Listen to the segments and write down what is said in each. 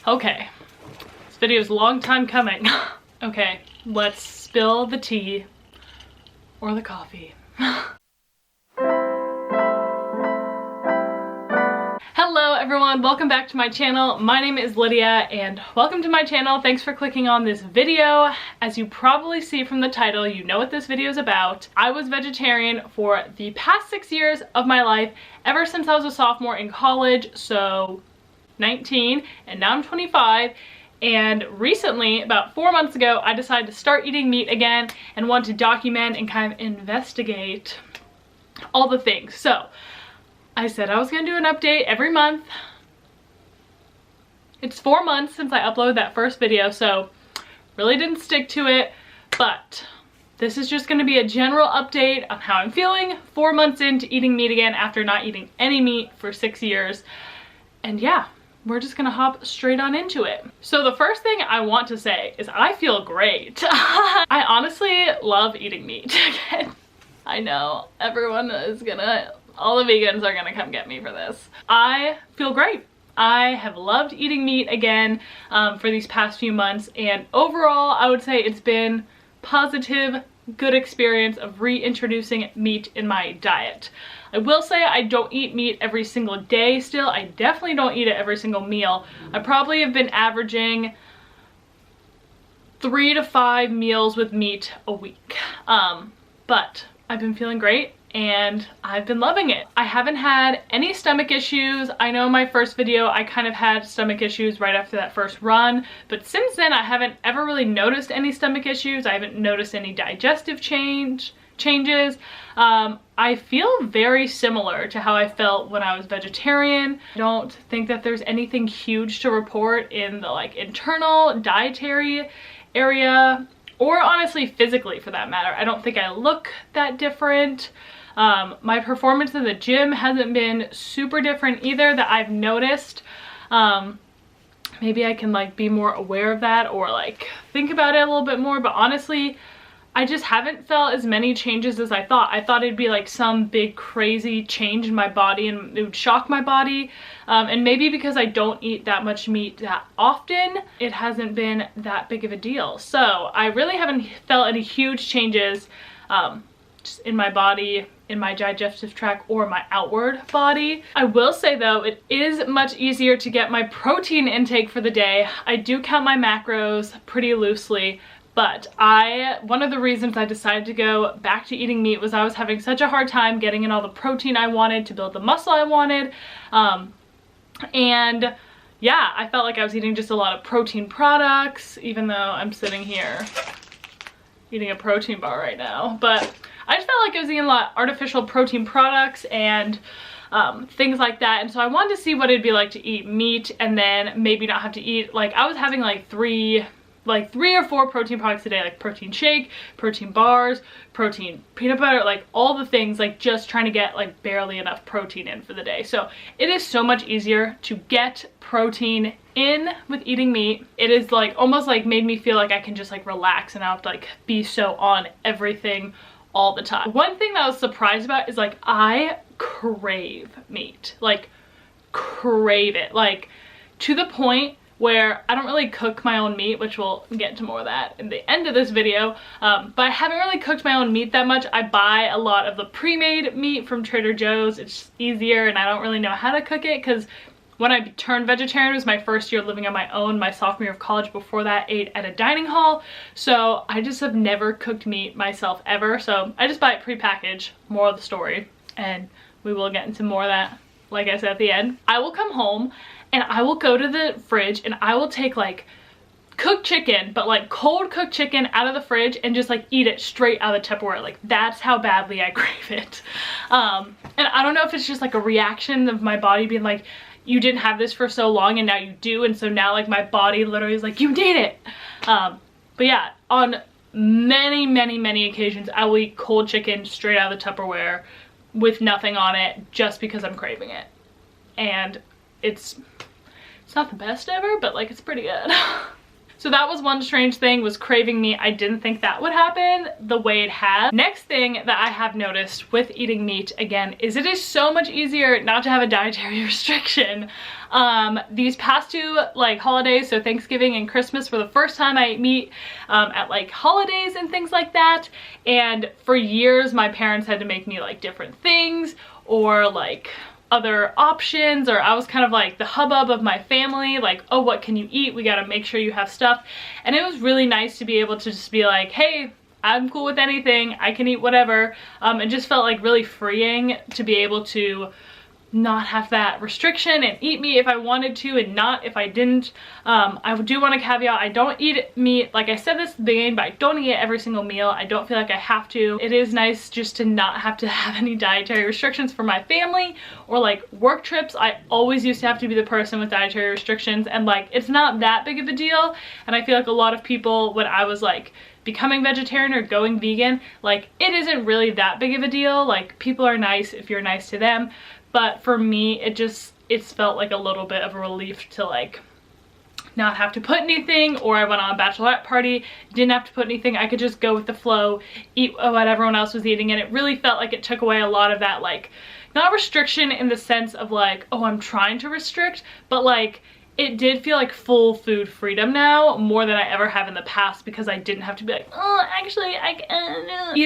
Okay, this video is a long time coming. Okay, let's spill the tea or the coffee. Hello everyone, welcome back to my channel. My name is Lydia and welcome to my channel. Thanks for clicking on this video. As you probably see from the title, you know what this video is about. I was vegetarian for the past 6 years of my life, ever since I was a sophomore in college, so 19, and now I'm 25. And recently, about 4 months ago, I decided to start eating meat again and want to document and kind of investigate all the things. So I said I was gonna do an update every month. It's 4 months since I uploaded that first video, so really didn't stick to it, but this is just gonna be a general update on how I'm feeling 4 months into eating meat again after not eating any meat for 6 years. And yeah, we're just gonna hop straight on into it. So the first thing I want to say is I feel great. I honestly love eating meat again. I know everyone is gonna, all the vegans are gonna come get me for this. I feel great. I have loved eating meat again for these past few months, and overall I would say it's been positive, good experience of reintroducing meat in my diet. I will say I don't eat meat every single day still. I definitely don't eat it every single meal. I probably have been averaging 3 to 5 meals with meat a week. But I've been feeling great and I've been loving it. I haven't had any stomach issues. I know in my first video I kind of had stomach issues right after that first run, but since then I haven't ever really noticed any stomach issues. I haven't noticed any digestive changes. I feel very similar to how I felt when I was vegetarian. I don't think that there's anything huge to report in the like internal dietary area, or honestly physically for that matter. I don't think I look that different. My performance in the gym hasn't been super different either that I've noticed. Maybe I can like be more aware of that or like think about it a little bit more, but honestly I just haven't felt as many changes as I thought. I thought it'd be like some big crazy change in my body and it would shock my body. And maybe because I don't eat that much meat that often, it hasn't been that big of a deal. So I really haven't felt any huge changes just in my body, in my digestive tract, or my outward body. I will say though, it is much easier to get my protein intake for the day. I do count my macros pretty loosely. But one of the reasons I decided to go back to eating meat was I was having such a hard time getting in all the protein I wanted to build the muscle I wanted. And yeah, I felt like I was eating just a lot of protein products, even though I'm sitting here eating a protein bar right now. But I just felt like I was eating a lot of artificial protein products and things like that. And so I wanted to see what it'd be like to eat meat and then maybe not have to eat, like I was having like three or four protein products a day, like protein shake, protein bars, protein peanut butter, like all the things, like just trying to get like barely enough protein in for the day. So it is so much easier to get protein in with eating meat. It is like almost like made me feel like I can just like relax and I don't have to like be so on everything all the time. One thing that I was surprised about is like I crave meat, like crave it, like to the point where I don't really cook my own meat, which we'll get into more of that in the end of this video, but I haven't really cooked my own meat that much. I buy a lot of the pre-made meat from Trader Joe's. It's easier and I don't really know how to cook it because when I turned vegetarian, it was my first year living on my own. My sophomore year of college, before that, ate at a dining hall. So I just have never cooked meat myself ever. So I just buy it prepackaged, more of the story. And we will get into more of that, like I said at the end. I will come home and I will go to the fridge and I will take like cooked chicken, but like cold cooked chicken out of the fridge and just like eat it straight out of the Tupperware. Like that's how badly I crave it. And I don't know if it's just like a reaction of my body being like, you didn't have this for so long and now you do, and so now like my body literally is like, you need it. But yeah, on many occasions I will eat cold chicken straight out of the Tupperware with nothing on it just because I'm craving it. And it's not the best ever, but like it's pretty good. So that was one strange thing, was craving meat. I didn't think that would happen the way it has. Next thing that I have noticed with eating meat again is it is so much easier not to have a dietary restriction. These past two like holidays, so Thanksgiving and Christmas, for the first time I ate meat at like holidays and things like that. And for years my parents had to make me like different things or like other options, or I was kind of like the hubbub of my family, like, oh, what can you eat? We gotta make sure you have stuff. And it was really nice to be able to just be like, hey, I'm cool with anything, I can eat whatever. It just felt like really freeing to be able to not have that restriction and eat meat if I wanted to and not if I didn't. I do want to caveat, I don't eat meat, like I said this at the beginning, but I don't eat it every single meal. I don't feel like I have to. It is nice just to not have to have any dietary restrictions for my family or like work trips. I always used to have to be the person with dietary restrictions, and like it's not that big of a deal. And I feel like a lot of people, when I was like becoming vegetarian or going vegan, like it isn't really that big of a deal. Like people are nice if you're nice to them. But for me, it's felt like a little bit of a relief to like not have to put anything, or I went on a bachelorette party, didn't have to put anything. I could just go with the flow, eat what everyone else was eating, and it really felt like it took away a lot of that, like, not restriction in the sense of like, oh, I'm trying to restrict, but like, it did feel like full food freedom now, more than I ever have in the past, because I didn't have to be like, oh, actually,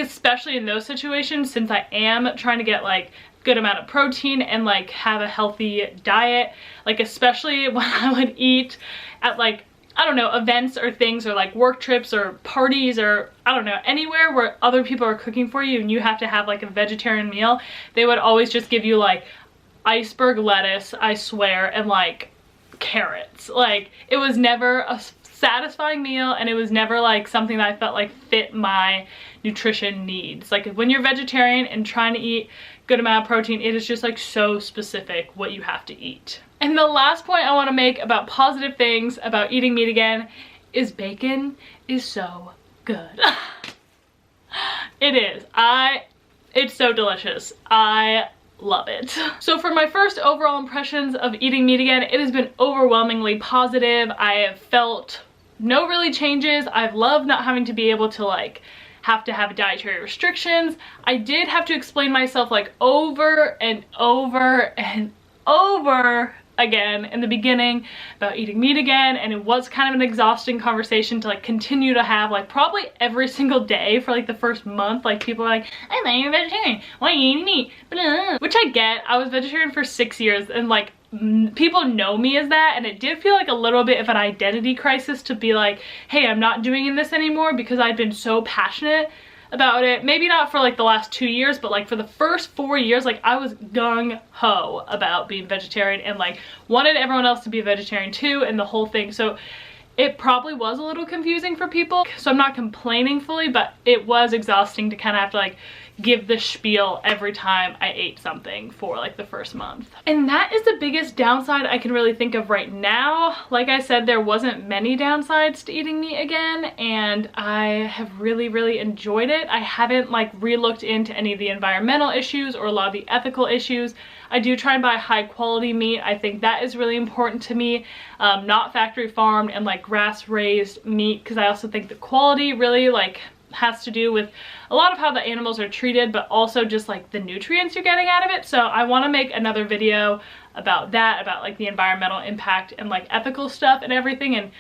especially in those situations, since I am trying to get like good amount of protein and like have a healthy diet, like especially when I would eat at like, I don't know, events or things, or like work trips or parties, or I don't know, anywhere where other people are cooking for you and you have to have like a vegetarian meal, they would always just give you like iceberg lettuce, I swear, and like carrots. Like it was never a satisfying meal, and it was never like something that I felt like fit my nutrition needs. Like when you're vegetarian and trying to eat good amount of protein, it is just like so specific what you have to eat. And the last point I want to make about positive things about eating meat again is bacon is so good. It is. It's so delicious. I love it. So for my first overall impressions of eating meat again, it has been overwhelmingly positive. I have felt no really changes. I've loved not having to be able to like have to have dietary restrictions. I did have to explain myself like over and over and over again in the beginning about eating meat again, and it was kind of an exhausting conversation to like continue to have like probably every single day for like the first month. Like people are like, I thought you were vegetarian, why are you eating meat? Blah. Which I get. I was vegetarian for 6 years, and like people know me as that, and it did feel like a little bit of an identity crisis to be like, hey, I'm not doing this anymore, because I'd been so passionate about it. Maybe not for like the last 2 years, but like for the first 4 years, like I was gung-ho about being vegetarian and like wanted everyone else to be a vegetarian too, and the whole thing. So it probably was a little confusing for people, so I'm not complaining fully, but it was exhausting to kind of have to like give the spiel every time I ate something for like the first month. And that is the biggest downside I can really think of right now. Like I said, there wasn't many downsides to eating meat again, and I have really enjoyed it. I haven't like re-looked into any of the environmental issues or a lot of the ethical issues. I do try and buy high quality meat. I think that is really important to me. Not factory farmed and like grass raised meat, because I also think the quality really like has to do with a lot of how the animals are treated, but also just like the nutrients you're getting out of it. So I want to make another video about that, about like the environmental impact and like ethical stuff and everything, and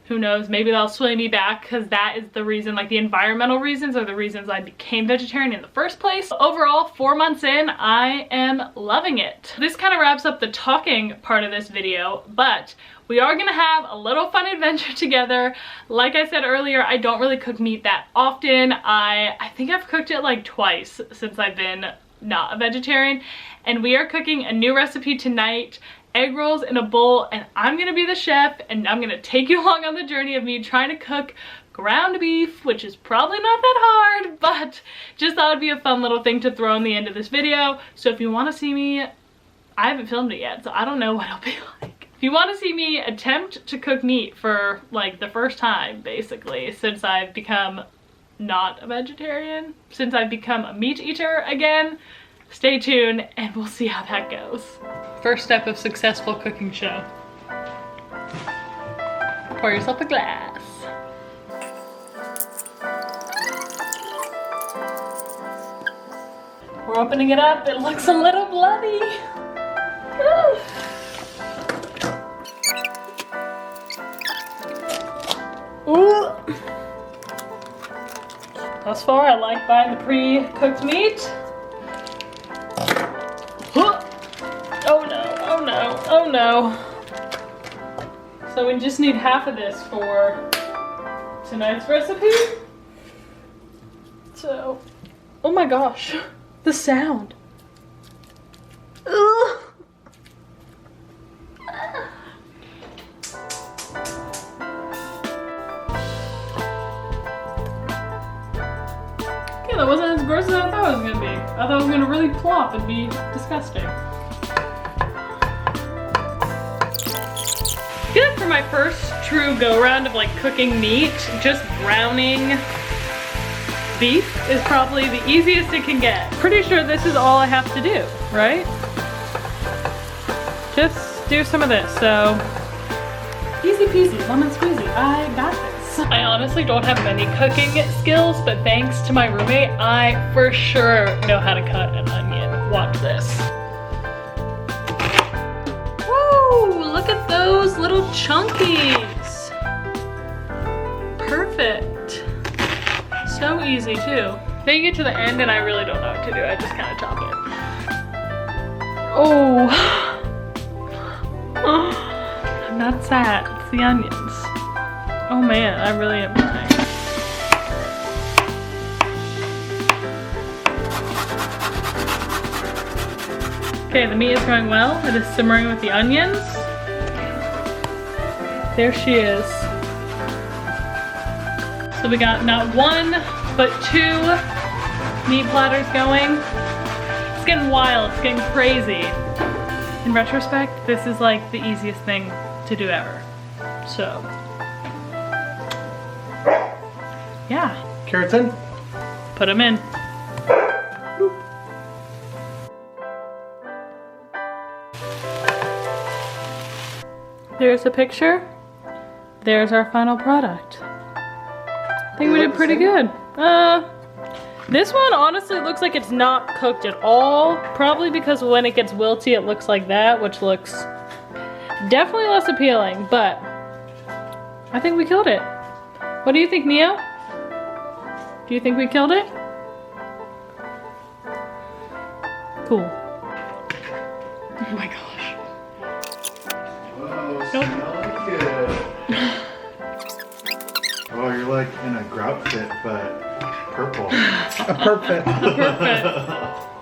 who knows, maybe that'll sway me back, because that is the reason, like the environmental reasons are the reasons I became vegetarian in the first place. Overall, 4 months in, I am loving it. This kind of wraps up the talking part of this video, but we are gonna have a little fun adventure together. Like I said earlier, I don't really cook meat that often. I think I've cooked it like twice since I've been not a vegetarian, and we are cooking a new recipe tonight. Egg rolls in a bowl, and I'm gonna be the chef, and I'm gonna take you along on the journey of me trying to cook ground beef, which is probably not that hard, but just thought it'd be a fun little thing to throw in the end of this video. So if you want to see me, I haven't filmed it yet, so I don't know what it'll be like. If you want to see me attempt to cook meat for like the first time, basically, since I've become not a vegetarian, since I've become a meat eater again, stay tuned and we'll see how that goes. First step of successful cooking show. Pour yourself a glass. opening it up, it looks a little bloody. Ooh. Thus far, I like buying the pre-cooked meat. Oh no, oh no, oh no. So we just need half of this for tonight's recipe. So, oh my gosh, the sound. Ugh. Okay, that wasn't as gross as I thought it was gonna be. I thought it was gonna really plop and be disgusting. I feel like for my first true go-round of like cooking meat, just browning beef is probably the easiest it can get. Pretty sure this is all I have to do, right? Just do some of this, so easy peasy, lemon squeezy, I got this. I honestly don't have many cooking skills, but thanks to my roommate, I for sure know how to cut an onion. Watch this. Woo, look at those little chunkies. Perfect. So easy too. Then you get to the end and I really don't know what to do. I just kind of chop it. Oh. I'm not sad, it's the onions. Oh man, I really am trying. Okay, the meat is going well. It is simmering with the onions. There she is. So we got not one, but 2 meat platters going. It's getting wild, it's getting crazy. In retrospect, this is like the easiest thing to do ever. So, yeah. Carrots in? Put them in. There's a picture. There's our final product. I think we did pretty good. This one honestly looks like it's not cooked at all. Probably because when it gets wilty, it looks like that, which looks definitely less appealing, but I think we killed it. What do you think, Neo? Do you think we killed it? Cool. Oh my gosh. Whoa, smell good. Oh, you're like in a grout fit, but purple. A purple. A purple.